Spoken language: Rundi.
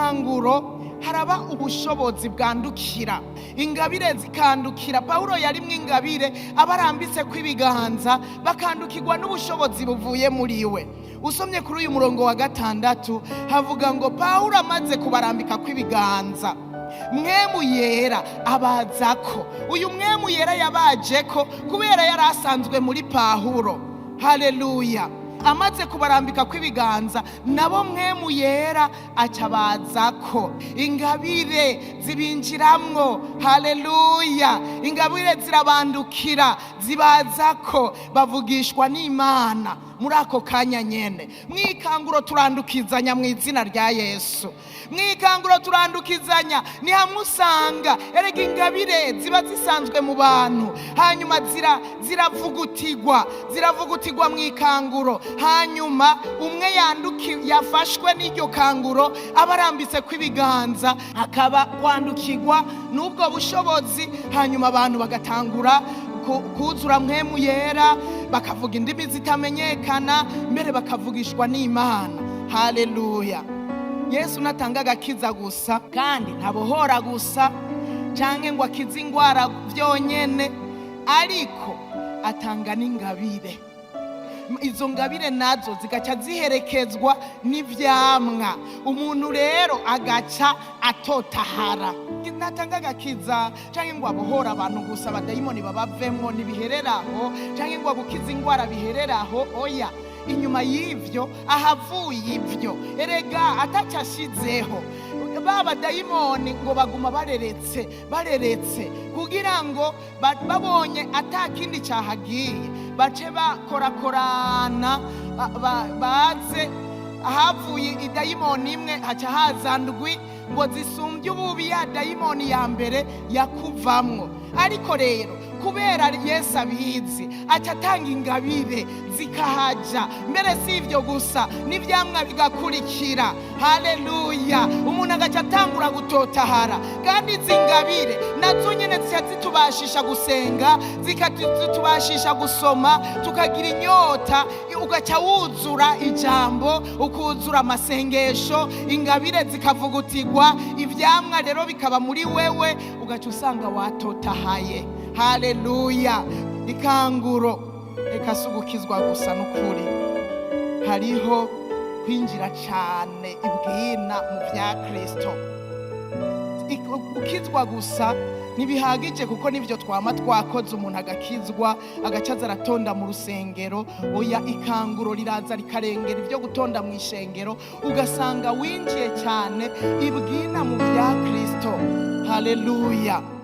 ikanguro haraba ubushobozi bwandukira, ingabire zikandukira. Pawulo yarimwo ingabire abarambitse kw'ibiganza bakandukirwa n'ubushobozi buvuye muri we. Usomye kuri uyu murongo wa 6 havuga ngo Pawulo amaze kubarambika kw'ibiganza, mwemu yera abazako. Uyu mwemu yera yabajeko kubera yari asanzwe muri Pawulo. Haleluya! Amaze kubarambika kw'ibiganza nabo mwemu yera acabazako, ingabire zibinjiramwo. Haleluya! Ingabire zirabandukira zibazako, bavugishwa n'Imana muri ako kanya nyene. Mwikanguro turandukizanya mu izina rya Yesu. Mwikanguro turandukizanya ni hamusanga. Erega ingabire ziba zisanzwe mu bantu, hanyuma ziravugutirwa mwikanguro. Hanyuma umwe yafashwe n'iryo kanguro abarambitse kw'ibiganza akaba kwandukirwa n'ubwo bushobozi. Hanyuma abantu bagatangura kuzura mwemu yera, bakavuga indimi zitamenyekana, mbere bakavugishwa n'Imana. Haleluya! Yesu natanga agakiza gusa kandi ntabohora gusa canke ngo akize ingwara vyonyene, ariko atanga n'ingabire. Izo ngabire nazo zigaca ziherekezwa n'ivyamwa, umuntu rero agaca atotahara. Natanga agakiza canke ngo abohora abantu gusa abadayimoni babavemwo ntibihereraho, canke ngo agukize ingwara bihereraho. Oya, inyuma y'ivyo ahavuye ivyo, erega atacashizeho baba dayimoni ngo baguma bareretse kugira ngo babonye atakindi cahagiye bace bakorakorana baze. Ahavuye idayimoni imwe haca haza ndwi ngo zisumbye ububi ya dayimoni ya mbere yakuvamwo. Ariko rero kubera Yesu abizi aca atanga ingabire zikahaja, mbere si ivyo gusa n'ivyamwa bigakurikira. Haleluya! Umuntu agaca atangura gutotahara. Kandi izi ngabire nazo nyene zica zitubashisha gusenga, zikatubashisha gusoma, tukagira inyota, ugaca wuzura ijambo, ukuzura amasengesho, ingabire zikavugutirwa, ivyamwa rero bikaba muri wewe, ugaca usanga watotahaye. Haleluya! Ikanguro eka sugukizwa gusa n'ukuri, hariho kwinjira cane ibwina mu vya Kristo. Ukizwa gusa ntibihagije, kuko nivyo twama twakoze umuntu agakizwa agacaza aratonda mu rusengero. Oya, ikanguro riraza rikarengera ivyo gutonda mu ishengero, ugasanga winjiye cane ibwina mu vya Kristo. Haleluya!